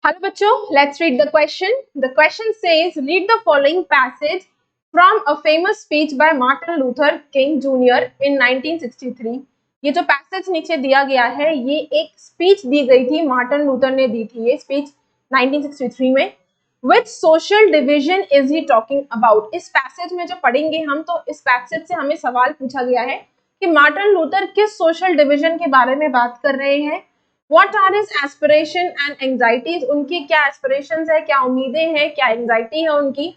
Hello बच्चों, let's read the question. The question says, read the following passage from a famous speech by Martin Luther King Jr. in 1963. ये जो passage नीचे दिया गया है ये एक स्पीच दी गई थी, मार्टिन लूथर ने दी थी ये स्पीच 1963 में. Which social division is he talking about? इस पैसेज में जो पढ़ेंगे हम तो इस पैसेज से हमें सवाल पूछा गया है कि मार्टिन लूथर किस सोशल डिवीजन के बारे में बात कर रहे हैं. What are his aspiration and anxieties? उनकी क्या aspirations है, क्या उम्मीदें हैं, क्या anxiety है उनकी.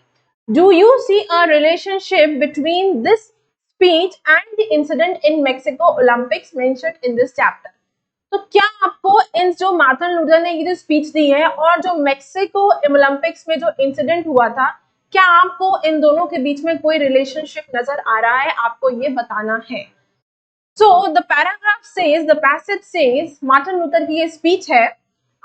Do you see a relationship between this speech and the incident in Mexico Olympics mentioned in this chapter? तो क्या आपको इन जो मार्टिन लूथर ने ये जो स्पीच दी है और जो मेक्सिको ओलंपिक्स में जो इंसिडेंट हुआ था, क्या आपको इन दोनों के बीच में कोई रिलेशनशिप नजर आ रहा है? आपको ये बताना है. So the paragraph says, the passage says, Martin Luther की ये speech है,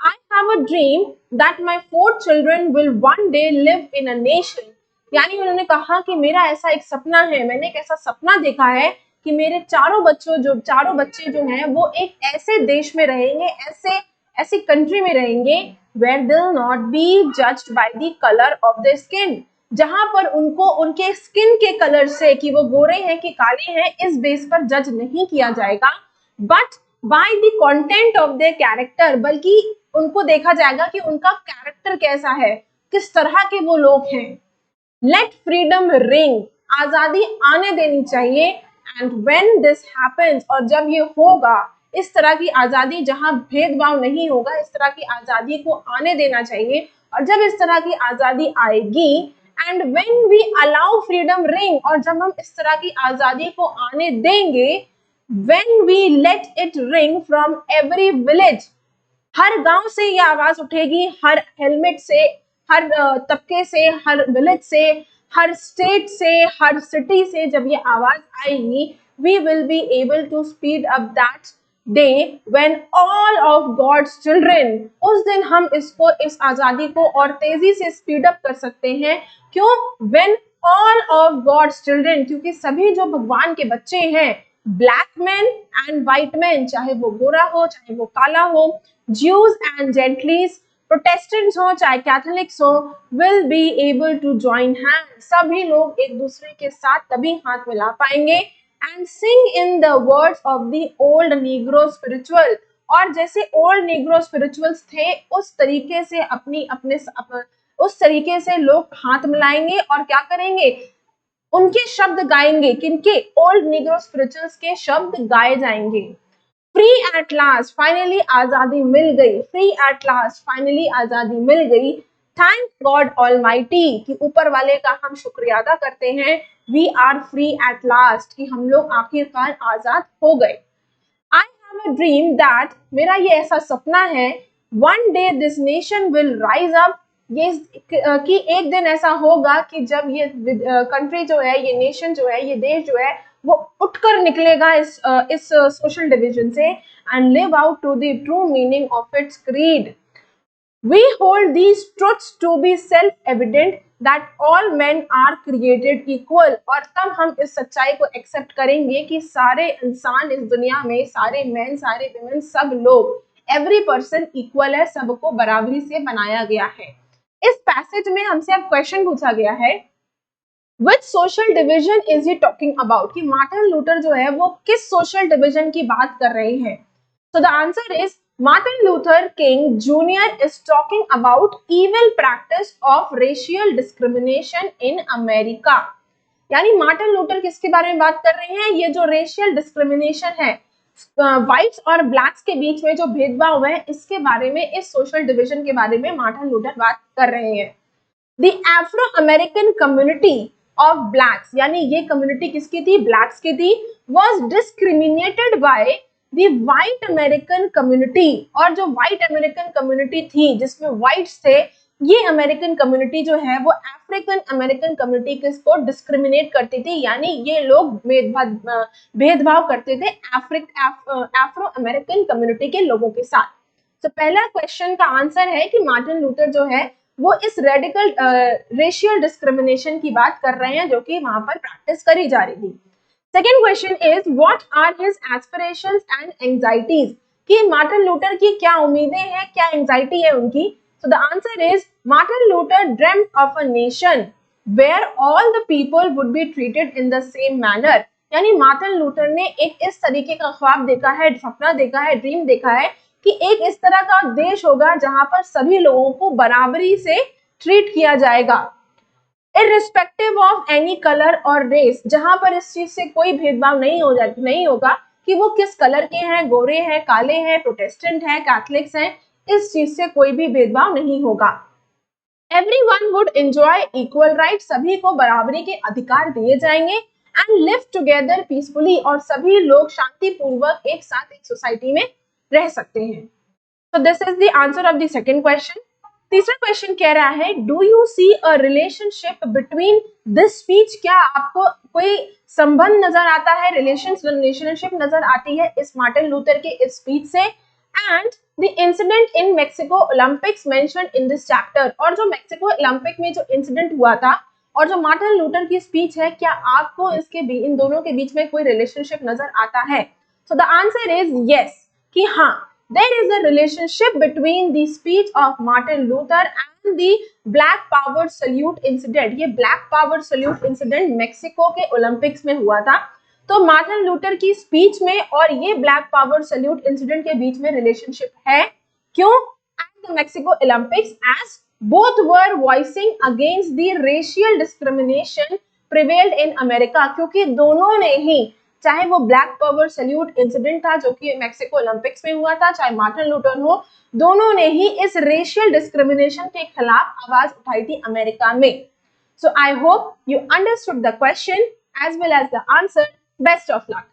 I have a dream that my 4 children will one day live in a nation. यानी उन्होंने कहा कि मेरा ऐसा एक सपना है, मैंने एक ऐसा सपना देखा है कि मेरे चारों बच्चे जो हैं वो एक ऐसे देश में रहेंगे, ऐसी कंट्री में रहेंगे where they'll not be judged by the color of their skin. जहां पर उनको उनके स्किन के कलर से कि वो गोरे हैं कि काले हैं इस बेस पर जज नहीं किया जाएगा, but by the content of their character, बल्कि उनको देखा जाएगा कि उनका कैरेक्टर कैसा है, किस तरह के वो लोग हैं. लेट फ्रीडम रिंग, आजादी आने देनी चाहिए. एंड व्हेन दिस हैपेंस, और जब ये होगा, इस तरह की आजादी जहां भेदभाव नहीं होगा, इस तरह की आजादी को आने देना चाहिए. और जब इस तरह की आजादी आएगी, and when we allow freedom ring, और जब हम इस तरह की आजादी को आने देंगे, when we let it ring from every village, हर गांव से ये आवाज उठेगी, हर हेलमेट से, हर तबके से, हर विलेज से, हर स्टेट से, हर सिटी से जब ये आवाज आएगी, we will be able to speed up that day when all of God's children, उस दिन हम इस आजादी को और तेजी से स्पीड अप कर सकते हैं. क्यों? when all of God's children, क्योंकि सभी जो भगवान के बच्चे हैं, black man and white man, चाहे वो गोरा हो चाहे वो काला हो, Jews and Gentiles, प्रोटेस्टेंट्स हो चाहे कैथोलिक्स हो, will be able to join hand, सभी लोग एक दूसरे के साथ तभी हाथ मिला पाएंगे. And Singh in the words of the old Negro spiritual, और जैसे ओल्ड नीग्रो स्पिरिचुअल्स थे उस तरीके से उस तरीके से लोग हाथ मिलाएंगे और क्या करेंगे, उनके शब्द गाएंगे. किनके? ओल्ड नीग्रो स्पिरिचुअल्स के शब्द गाए जाएंगे. फ्री एट लास्ट, फाइनली आजादी मिल गई. फ्री एट लास्ट, फाइनली आजादी मिल गई. थैंक गॉड ऑलमाइटी, कि ऊपर वाले का हम शुक्रिया अदा करते हैं. We are free at last, कि हम लोग आखिरकार आजाद हो गए. I have a dream that, मेरा ये ऐसा सपना है, one day this nation will rise up, ये कि एक दिन ऐसा होगा कि जब ये कंट्री जो है, ये नेशन जो है, ये देश जो है, वो उठकर निकलेगा इस सोशल डिवीजन से, and live out to the true meaning of its creed. We hold these truths to be self evident that all men are created equal, और तब हम इस सच्चाई को एक्सेप्ट करेंगे कि सारे इंसान इस दुनिया में, सारे मैन, सारे विमेन, सब लोग, एवरी पर्सन इक्वल है, सबको बराबरी से बनाया गया है. इस पैसेज में हमसे अब क्वेश्चन पूछा गया है, Which social division is he talking about? कि मार्टिन लूथर जो है वो किस सोशल डिवीजन की बात कर रहे हैं. So the answer is Martin Luther King Jr. is talking about evil practice of racial discrimination in America. यानी मार्टिन लूथर किसके बारे में बात कर रहे हैं? ये जो रेशियल डिस्क्रिमिनेशन है, व्हाइट्स और ब्लैक्स के बीच में जो भेदभाव है, इसके बारे में, इस सोशल डिवीजन के बारे में मार्टिन लूथर बात कर रहे हैं. The Afro American community of blacks, यानी ये कम्युनिटी किसकी थी? ब्लैक्स की थी. Was discriminated by the white American community, और जो व्हाइट अमेरिकन कम्युनिटी थी जिसमें व्हाइट्स थे, ये अमेरिकन कम्युनिटी जो है वो अफ्रीकन अमेरिकन कम्युनिटी किसको डिस्क्रिमिनेट करती थी, यानी ये लोग भेदभाव करते थे एफ्रो अमेरिकन कम्युनिटी के लोगों के साथ. तो पहला क्वेश्चन का आंसर है कि मार्टिन लूथर जो है वो इस रेडिकल रेशियल डिस्क्रिमिनेशन की बात कर रहे हैं जो कि वहां पर प्रैक्टिस करी जा रही थी. Second question is what are his aspirations and anxieties, कि मार्टिन लूथर की क्या उम्मीदें हैं, क्या एंजाइटी है उनकी. So the answer is Martin Luther dreamt of a nation where all the people would be treated in the same manner. यानी Martin Luther ने एक इस तरीके का ख्वाब देखा है, सपना देखा है, ड्रीम देखा है कि एक इस तरह का देश होगा जहां पर सभी लोगों को बराबरी से ट्रीट किया जाएगा, इररिस्पेक्टिव ऑफ एनी कलर और रेस, जहां पर इस चीज से कोई भेदभाव नहीं होगा कि वो किस कलर के हैं, गोरे हैं, काले हैं, प्रोटेस्टेंट हैं, कैथलिक्स हैं, इस चीज से कोई भी भेदभाव नहीं होगा। Everyone would enjoy equal rights, सभी को बराबरी के अधिकार दिए जाएंगे, and live together peacefully, और सभी लोग शांतिपूर्वक एक साथ एक सोसाइटी में रह सकते हैं। So this is the answer of the second question. तीसरा क्वेश्चन कह रहा है do you see a relationship between this speech, क्या आपको कोई संबंध नजर आता है, रिलेशनशिप नजर आती है इस मार्टिन लूथर के इस स्पीच से, and the incident in Mexico Olympics mentioned in this chapter, और जो मेक्सिको ओलंपिक में जो इंसिडेंट हुआ था और जो मार्टिन लूथर की स्पीच है, क्या आपको इन दोनों के बीच में कोई रिलेशनशिप नजर आता है? So the answer is yes, कि हाँ, there is a relationship between the speech of Martin Luther and the Black Power Salute incident. ये Black Power Salute incident Mexico के ओलंपिक्स में हुआ था, तो मार्टिन लूथर की स्पीच में और ये Black Power Salute incident के बीच में रिलेशनशिप है। क्यों? At the Mexico Olympics, as both were voicing against the racial discrimination prevailed in America, क्योंकि दोनों ने ही, चाहे वो ब्लैक पावर सैल्यूट इंसिडेंट था जो कि मेक्सिको ओलंपिक्स में हुआ था, चाहे मार्टिन लूथर हो, दोनों ने ही इस रेशियल डिस्क्रिमिनेशन के खिलाफ आवाज उठाई थी अमेरिका में। So I hope you understood the question as well as the answer. Best of luck.